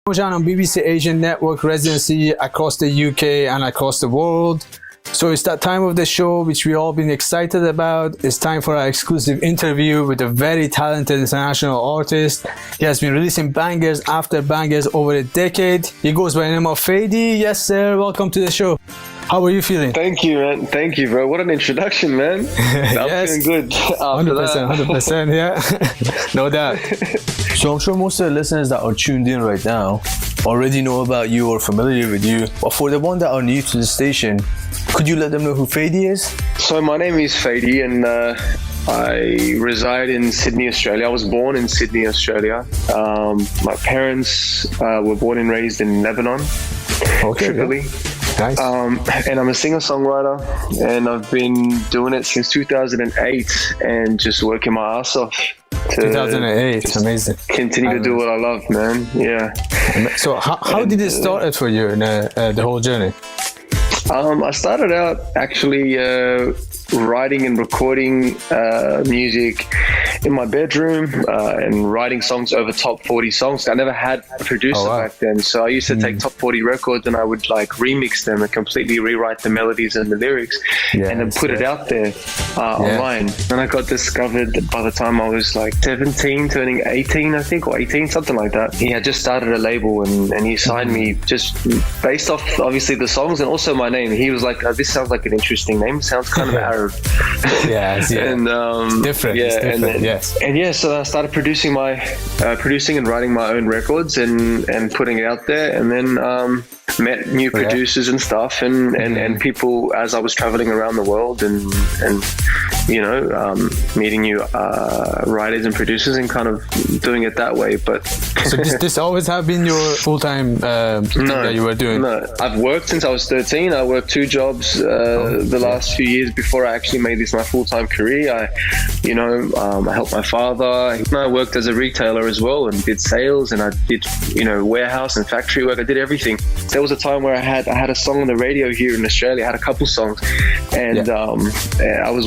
Nojan on BBC Asian Network residency across the UK and across the world. So it's that time of the show which we all been excited about. It's time for our exclusive interview with a very talented international artist. He has been releasing bangers after bangers over a decade. He goes by the name of Faydee. Yes, sir. Welcome to the show. How are you feeling? Thank you, man. Thank you, bro. What an introduction, man. I'm Yes. feeling good. 100%, yeah. No doubt. So I'm sure most of the listeners that are tuned in right now already know about you or familiar with you. But for the one that are new to the station, could you let them know who Faydee is? So my name is Faydee and I reside in Sydney, Australia. I was born in Sydney, Australia. My parents were born and raised in Lebanon, Tripoli. Yeah. Nice. And I'm a singer-songwriter, and I've been doing it since 2008 and just working my ass off. 2008, amazing. Continue to do what I love, man. Yeah. So how did it start for you in the whole journey? I started out actually writing and recording music in my bedroom and writing songs over top 40 songs. I never had a producer back then, so I used to take top 40 records and I would like remix them and completely rewrite the melodies and the lyrics and then put it out there online. And I got discovered by the time I was like 17, turning 18, I think, or 18, something like that. He had just started a label and he signed me just based off obviously the songs and also my name. He was like, this sounds like an interesting name. Sounds kind of Arab. And different. Yeah, it's different. So I started producing and writing my own records and putting it out there, and then met new producers and stuff and people as I was traveling around the world and you know meeting new writers and producers and kind of doing it that way. But so this always have been your full-time thing that you were doing? No, I've worked since I was 13. I worked 2 jobs the last few years before I actually made this my full-time career. I helped my father. I worked as a retailer as well and did sales, and I did warehouse and factory work. I did everything. There was a time where I had a song on the radio here in Australia. I had a couple songs, and I was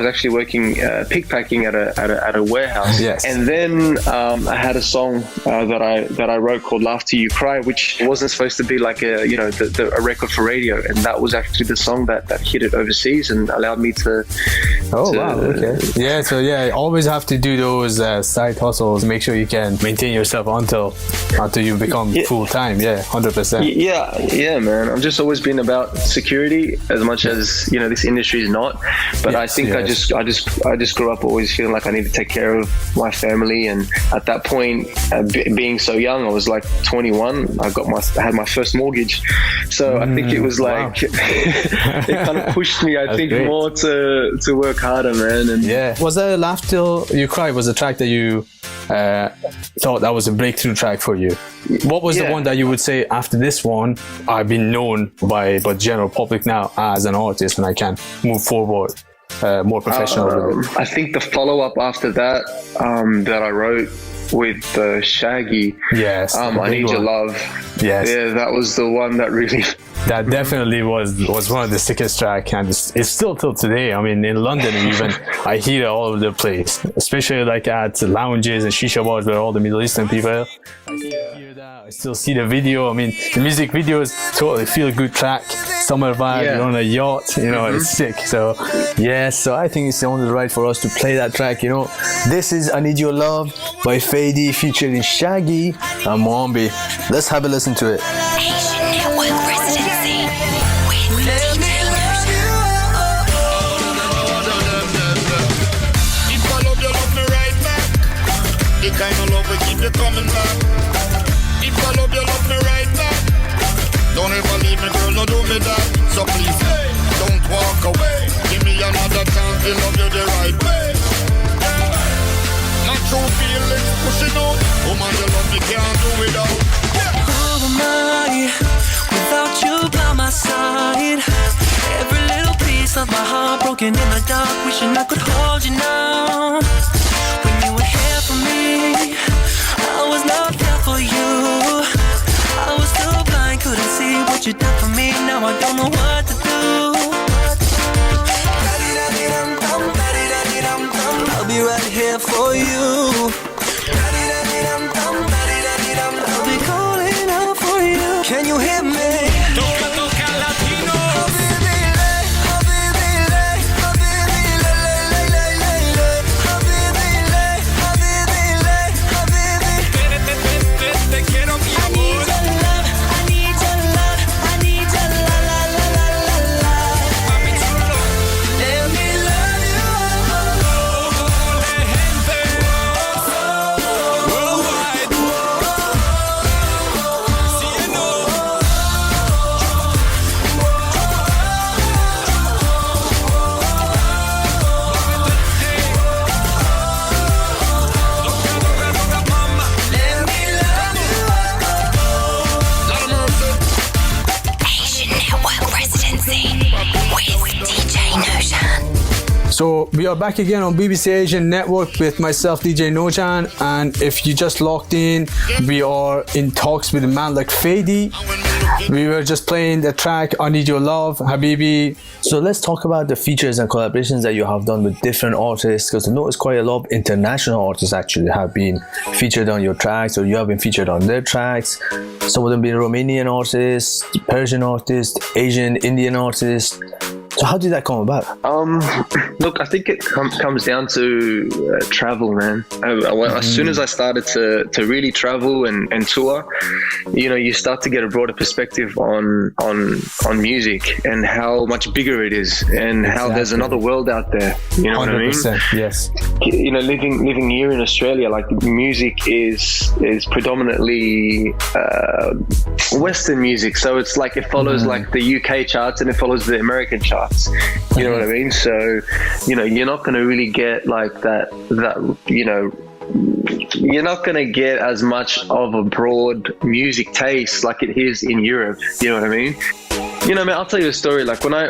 actually working pick packing at a warehouse. And then I had a song that I wrote called "Laugh Till You Cry," which wasn't supposed to be like a record for radio, and that was actually the song that hit it overseas and allowed me to. Always have to do those side hustles. Make sure you can maintain yourself until you become full-time. 100%. Yeah, man. I've just always been about security as much as this industry is not. But I think I just grew up always feeling like I need to take care of my family. And at that point, being so young, I was like 21. I had my first mortgage. So I think it was like it kind of pushed me. I think great. More to work harder, man. And was that "Laugh Till You Cry" was a track that you thought that was a breakthrough track for you? What was the one that you would say after this one, I've been known by general public now as an artist and I can move forward more professional? I think the follow-up after that that I wrote with Shaggy, I Need Your Love. That was the one that really... That definitely was one of the sickest tracks, and it's still till today. I mean, in London even, I hear it all over the place, especially like at lounges and shisha bars where all the Middle Eastern people. I hear that. I still see the video. I mean, the music video is totally feel-good track, summer vibe. You're on a yacht. It's sick. So so I think it's only right for us to play that track. This is "I Need Your Love" by Faydee featuring Shaggy and Mwambi. Let's have a listen to it. Asian Network residency. If I love you, love me right back. The kind of love will keep you coming back. If I love you, love me right back. Don't ever leave me, girl, no do me that. So please, don't walk away. Give me another chance to love you the right way. My true feelings pushing out. Woman, you love me, can't do without. Who am I without you by my side? Every little piece of my heart broken in the dark, wishing I could hold you now. When you were here for me, I was not there for you. I was too blind, couldn't see what you did for me. Now I don't know what to do. I'll be right here for you. I'll be calling Can you hear me? Toca, toca, Latino. Te quiero, mi amor. I need your love, I need your la la la la la la. Mami chulo. Let me love you. Ole gente. Worldwide. Cielo. Let me love Asian Network Residency with DJ Nojan. So we are back again on BBC Asian Network with myself, DJ Nojan, and if you just logged in, we are in talks with a man like Faydee. We were just playing the track I Need Your Love, Habibi. So let's talk about the features and collaborations that you have done with different artists, because I noticed quite a lot of international artists actually have been featured on your tracks, or you have been featured on their tracks. Some of them being Romanian artists, Persian artists, Asian, Indian artists. So how did that come about? Look, I think it comes down to travel, man. As soon as I started to really travel and tour, you know, you start to get a broader perspective on music and how much bigger it is, and how there's another world out there. You know what I mean? Yes. You know, living here in Australia, like music is predominantly Western music, so it's like it follows like the UK charts and it follows the American charts. You know what I mean? So, you know, you're not going to really get like that, you know, you're not going to get as much of a broad music taste like it is in Europe. You know what I mean? You know, man, I'll tell you a story. Like when I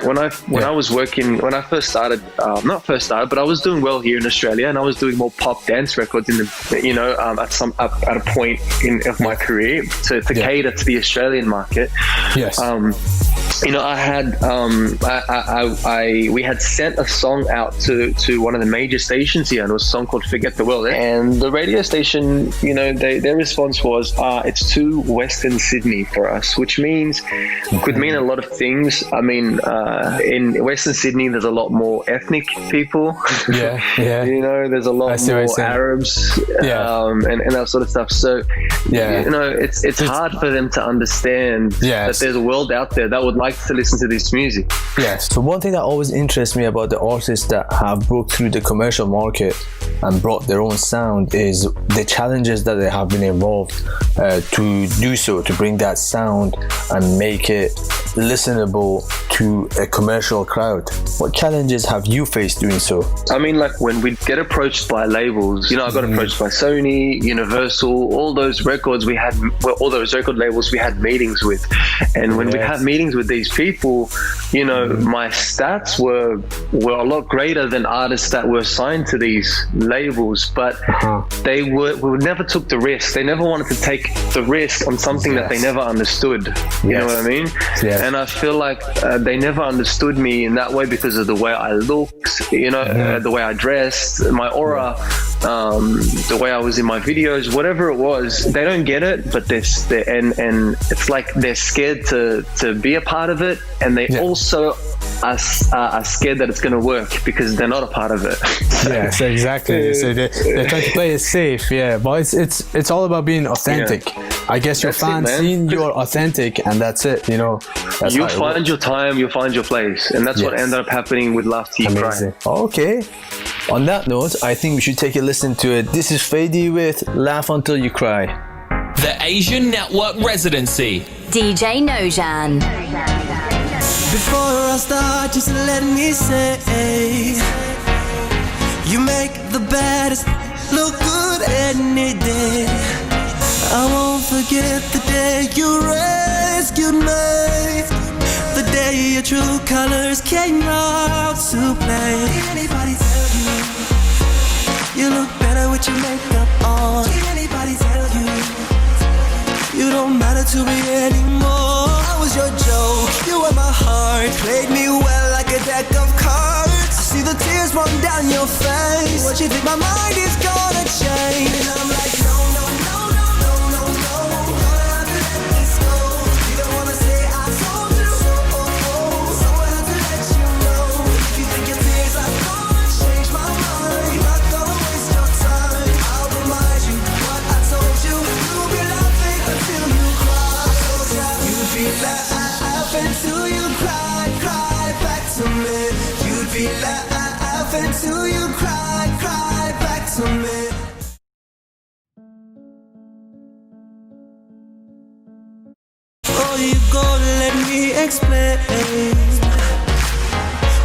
was working, when I first started, not first started, but I was doing well here in Australia, and I was doing more pop dance records in the, you know, at a point of my career to cater to the Australian market. Yes. You know, I had we had sent a song out to one of the major stations here, and it was a song called "Forget the World." And the radio station, you know, their response was, "It's too Western Sydney for us," which could mean a lot of things. I mean, in Western Sydney, there's a lot more ethnic people. Yeah. You know, there's a lot more Arabs, and that sort of stuff. So, you know, it's hard for them to understand that there's a world out there that would like to listen to this music. Yes. So one thing that always interests me about the artists that have broke through the commercial market and brought their own sound is the challenges that they have been involved to do so, to bring that sound and make it listenable to a commercial crowd. What challenges have you faced doing so? I mean, like when we get approached by labels, you know, I got approached by Sony, Universal, all those records we had, all those record labels we had meetings with. And when we had meetings with these people, you know, my stats were a lot greater than artists that were signed to these labels, but they never took the risk. They never wanted to take the risk on something that they never understood. You know what I mean? Yes. And I feel like they never understood me in that way because of the way I looked, you know, the way I dressed, my aura, the way I was in my videos, whatever it was. They don't get it, but and it's like they're scared to be a part of it, and they also are scared that it's going to work because they're not a part of it. Yes, exactly. So they're trying to play it safe, but it's all about being authentic. I guess your fans seeing you're authentic, and that's it, you know. You'll find your time, you'll find your place, and that's what ended up happening with Laugh Till You Cry. Okay. On that note, I think we should take a listen to it. This is Faydee with Laugh Until You Cry. The Asian Network Residency. DJ Nojan. Before I start, just let me say, you make the baddest look good any day. I won't forget the day you rescued me, the day your true colors came out to play. Did anybody tell you look better with your makeup on? Did anybody tell you don't matter to me anymore? I was your joke, you were my heart, played me well like a deck of cards. I see the tears run down your face. What you think my mind is gonna change? And I'm like, no, no, no, no, no, no, no. Gonna have to let this go. laugh until you cry back to me. Oh, you gotta let me explain.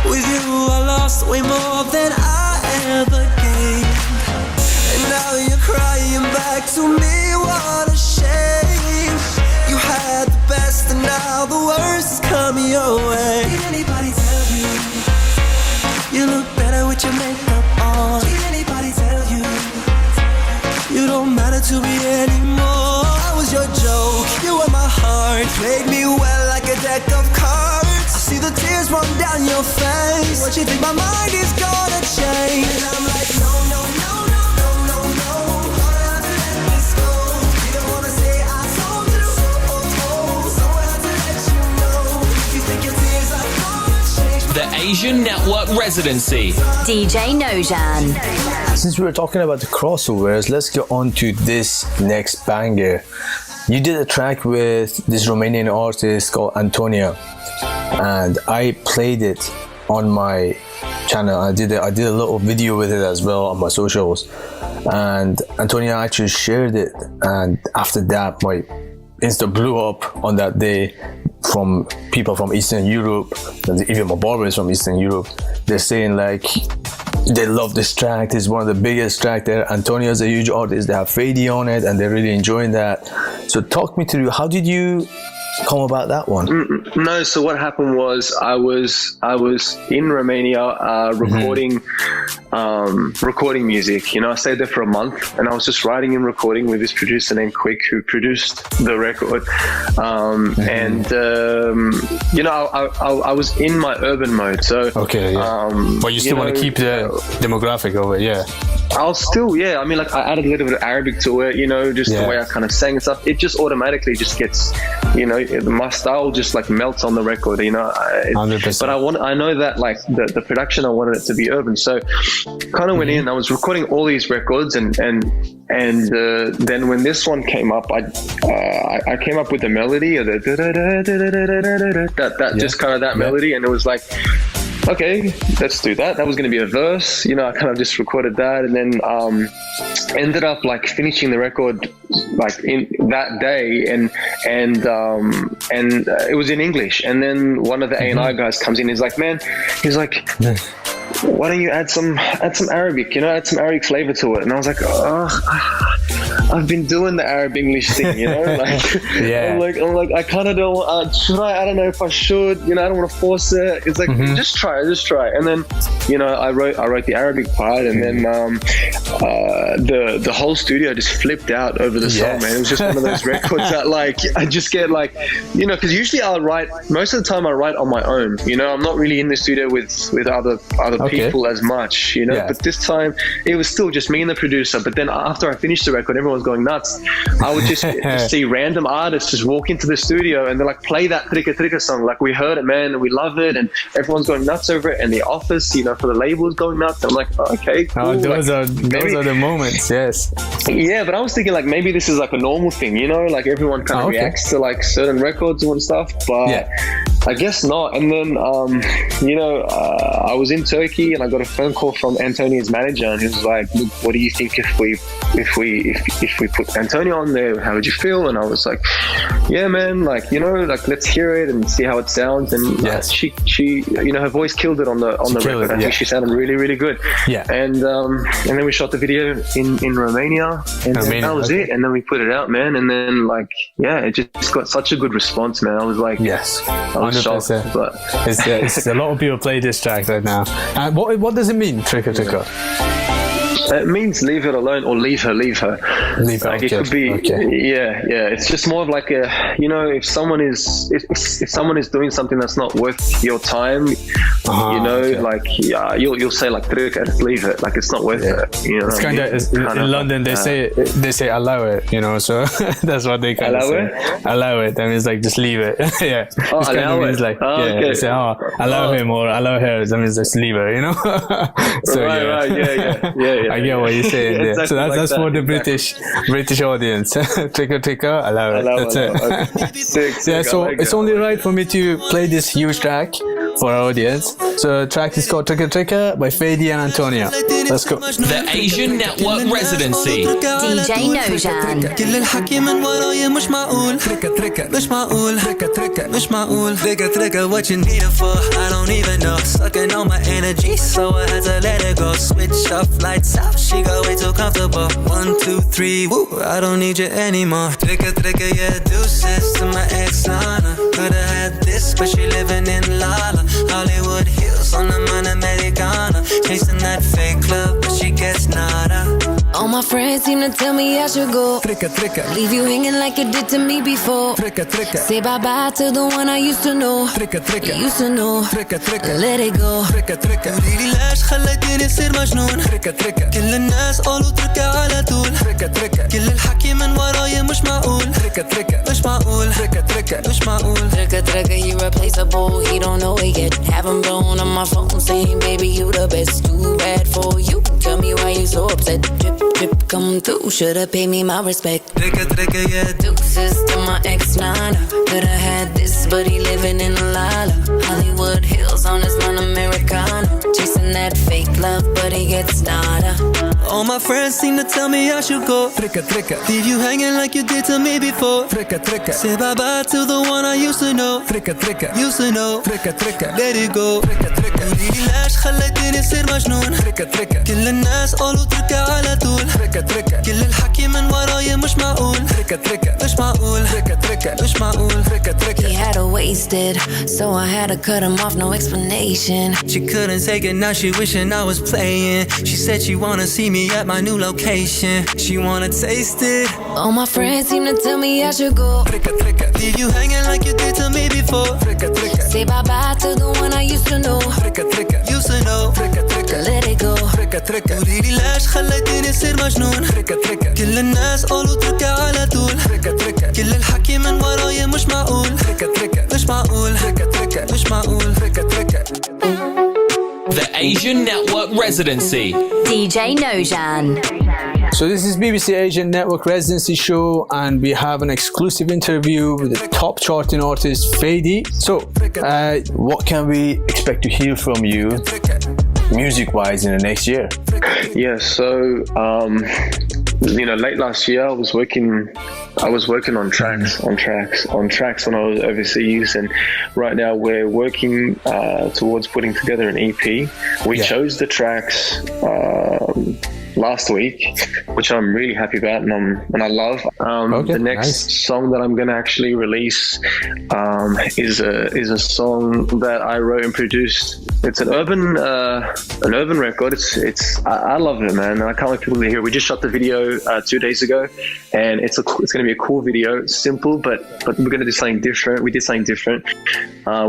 With you I lost way more than I ever gained. And now you're crying back to me, what a shame. You had the best and now the worst is coming your way. Did anybody tell you you look better with your makeup on? Did anybody tell you you don't matter to me anymore? I was your joke, you were my heart, played me well like a deck of cards. I see the tears run down your face. What you think my mind is gonna change? And I'm like, no, no, no, no, no, no, no. Gonna have to let this go. You don't wanna say I told you so. Someone had to let you know. You think your tears are gonna change? The Asian Network Residency. DJ Nojan. Since we were talking about the crossovers, let's get on to this next banger. You did a track with this Romanian artist called Antonia, and I played it on my channel. I did a little video with it as well on my socials, and Antonia actually shared it, and after that my Insta blew up on that day from people from Eastern Europe, and even my barbers from Eastern Europe. They're saying like they love this track. It's one of the biggest track there. Antonia's a huge artist. They have Faydee on it and they're really enjoying that. So talk me through, how did you come about that one? No, so what happened was I was in Romania recording music. You know, I stayed there for a month and I was just writing and recording with this producer named Quick, who produced the record. You know, I was in my urban mode. So okay, yeah. But you still want to keep the demographic of it, yeah. I'll still, yeah. I mean, like I added a little bit of Arabic to it, you know, just the way I kind of sang and stuff. It just automatically just gets, you know, my style just like melts on the record, you know. 100%. But I know that like the production, I wanted it to be urban, so kind of went in. I was recording all these records, and then when this one came up, I came up with the melody of the just kind of that melody, and it was like, okay, let's do that. That was going to be a verse, you know. I kind of just recorded that, and then ended up like finishing the record like in that day, and it was in English. And then one of the A&I guys comes in. He's like, why don't you add some Arabic, you know, add some Arabic flavor to it? And I was like, I've been doing the Arab English thing, you know, like, I'm like, I kind of don't, should I don't know if I should, you know, I don't want to force it. It's like, just try. And then, you know, I wrote the Arabic part, and then the whole studio just flipped out over the song, man. It was just one of those records that like, I just get like, you know, because usually most of the time I write on my own, you know. I'm not really in the studio with other people as much, you know. But this time it was still just me and the producer. But then after I finished the record, everyone's going nuts. I would just see random artists just walk into the studio and they're like, play that Trika Trika song, like, we heard it, man, and we love it, and everyone's going nuts over it. And the office, you know, for the label is going nuts. I'm like, oh, okay, cool. Those are the moments. Yes. Yeah, but I was thinking like maybe this is like a normal thing, you know, like everyone kind of reacts to like certain records and stuff, but I guess not. And then you know, I was in Turkey and I got a phone call from Antonia's manager, and he was like, look, what do you think if we put Antonia on there? How would you feel? And I was like, yeah, man, like, you know, like, let's hear it and see how it sounds. And she you know, her voice killed it on the record. I think she sounded really, really good. And then we shot the video in Romania, and that was it. And then we put it out, man. And then like, it just got such a good response, man. I was like, I was 100%. Shocked, but it's a lot of people play this track right now. And what does it mean, Trika Trika? It means leave it alone, or leave her. Like, it could be, it's just more of like a, you know, if someone is doing something that's not worth your time, you know, like, you'll say like, just leave it, like, it's not worth it, you know. It's kind of in London, they say allow it, you know, so that's what they kind of say. Allow it. I mean, it's like, just leave it. Allow it. Like, they say, allow him or allow her. That means just leave her, you know. So I get what you're saying there. Exactly, so that's for the British audience. Trika Trika, allow it. That's it. Sick, so it's only right for me to play this huge track for our audience. So the track is called Tricka Tricka by Faydee and Antonio. Let's go. The Asian Network Residency. DJ Nojan. كل الحكي من ورايا مش معقول تركة تركة مش معقول تركة تركة مش معقول تركة تركة what you need it for I don't even know sucking on my energy so I had to let it go switch off lights out she got way too comfortable 1 2 3 woo I don't need you anymore تركة تركة yeah deuces to my ex Lana could've had this but she living in Lala Hollywood Hills on the man Americana chasing that fake love but she gets nada. All my friends seem to tell me I should go. Tricka tricka, Leave you hanging like you did to me before. tricka tricka, Say bye-bye to the one I used to know. tricka tricka, You used to know. tricka tricka, Let it go. tricka tricka. قوليلي ليش خليتيني أصير مجنون. tricka tricka, كل الناس قالوا تركة على طول. tricka tricka, كل الحكي من ورايا مش معقول. tricka tricka, مش معقول. tricka tricka, مش معقول. Tricka tricka, he replaceable. He don't know it yet. Have him blowing on my phone saying, baby, you the best. Too bad for you. Tell me why you so upset. Drip, drip, come through. Should've paid me my respect. tricka tricka, yeah. Deuces to my ex-nana. Could've had this, but he living in a Lala. Hollywood Hills on his non-Americana. Chasing that fake love, but he gets nada. All my friends seem to tell me I should go. Tricka tricka, leave you hanging like you did to me before. Tricka tricka, say bye-bye to the one I used to know. tricka tricka, used to know. tricka tricka, let it go. tricka tricka, قوليلي ليش خليتيني أصير مجنون. tricka tricka, كل الناس قالوا تركة على طول. tricka tricka, كل الحكي من ورايا مش معقول. tricka tricka, مش معقول. tricka tricka, مش معقول. tricka tricka. He had her wasted, so I had to cut him off, no explanation. She couldn't take it, now she wishing I was playing. She said she wanna see me at my new location. She wanna taste it. All my friends seem to tell me I should go. Tricka tricka, leave you hanging like you did to me before. Tricka tricka, Say bye-bye to the one I used to know. tricka tricka, used to know. tricka tricka, Let it go. tricka tricka, قوليلي ليش خليتيني أصير مجنون. tricka tricka, كل الناس قالوا تركة على طول. tricka tricka, كل الحكي من ورايا مش معقول. tricka tricka, مش معقول. tricka tricka, مش معقول. tricka tricka. The Asian Network Residency. DJ Nojan. So this is BBC Asian Network Residency Show, and we have an exclusive interview with the top charting artist Faydee. So, what can we expect to hear from you, music-wise, in the next year? Yeah, so late last year I was working on tracks when I was overseas, and right now we're working towards putting together an EP. We chose the tracks last week, which I'm really happy about and I love. The next song that I'm going to actually release is a song that I wrote and produced. It's an urban record. I love it, man. I can't wait for people to hear it. We just shot the video 2 days ago, and it's going to be a cool video. Simple, but we're going to do something different. We did something different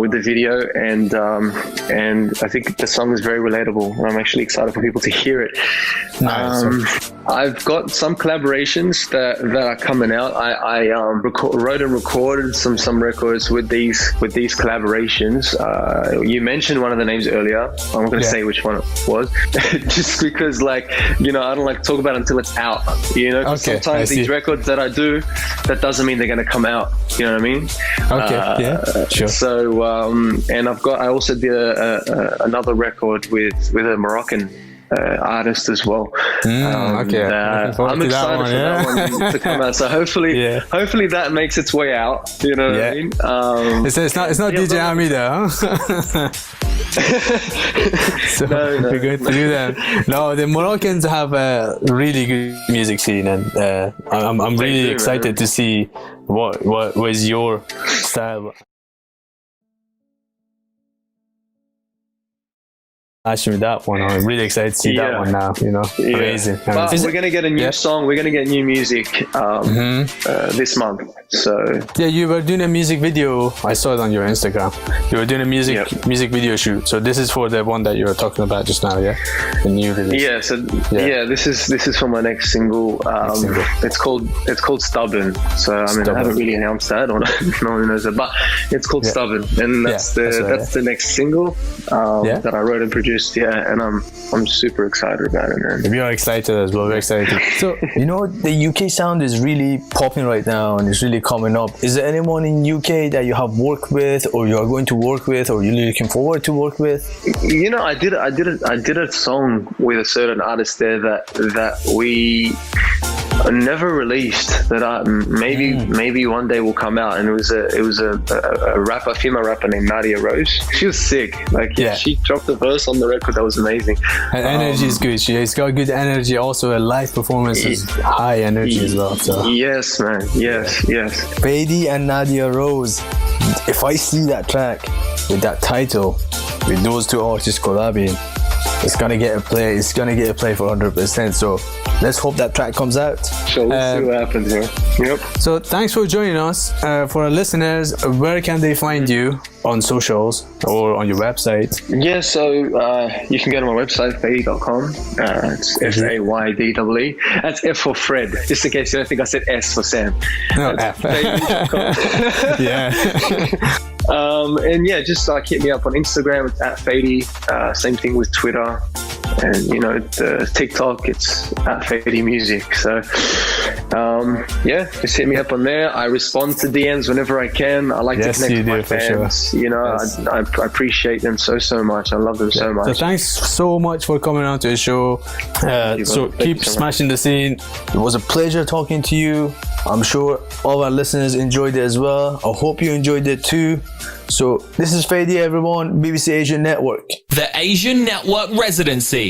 with the video, and I think the song is very relatable, and I'm actually excited for people to hear it. I've got some collaborations that are coming out. I wrote and recorded some records with these collaborations. You mentioned one of the names earlier. I'm not going to say which one it was, just because I don't like to talk about it until it's out. Sometimes these records that I do, that doesn't mean they're going to come out. You know what I mean? Okay, sure. So and I also did another record with a Moroccan artist as well. I'm excited for that one to come out. So hopefully that makes its way out. You know what I mean? It's not DJ Amida, huh? So we're going to do that. No, the Moroccans have a really good music scene, and I'm really excited to see what was your style. Actually, that one, I'm really excited to see that one now. Amazing. But we're gonna get a new song. We're gonna get new music this month. So you were doing a music video. I saw it on your Instagram. You were doing a music video shoot. So this is for the one that you were talking about just now, the new release. Yeah. So this is for my next single. It's called Stubborn. So I haven't really announced that, or no one knows it, but it's called Stubborn, and that's the next single that I wrote and produced. produced, and I'm super excited about it, man. We are excited as well. We're excited. So, the UK sound is really popping right now and it's really coming up. Is there anyone in UK that you have worked with, or you are going to work with, or you're looking forward to work with? I did a song with a certain artist there that we never released, that maybe one day will come out, and it was a female rapper named Nadia Rose. She was sick. She dropped a verse on the record that was amazing. Her energy is good. She's got good energy. Also, her live performance is high energy as well. So. Yes, man. Yes. Faydee and Nadia Rose. If I see that track with that title, with those two artists collabing, it's gonna get a play. It's gonna get a play for 100%. So let's hope that track comes out. So let's see what happens here. Yep. So thanks for joining us. For our listeners, where can they find you on socials or on your website? Yeah, so you can go to my website, faydee.com. It's Faydee. That's F for Fred, just in case you don't think I said S for Sam. No, F. Faydee.com. Yeah. And just hit me up on Instagram. It's at Faydee. Same thing with Twitter, and the TikTok. It's at Faydee Music. So just hit me up on there. I respond to DMs whenever I can. I like to connect with my fans. Sure. I appreciate them so much. I love them so much. So thanks so much for coming on to the show. So keep smashing the scene. It was a pleasure talking to you. I'm sure all our listeners enjoyed it as well. I hope you enjoyed it too. So this is Faydee, everyone, BBC Asian Network. The Asian Network Residency.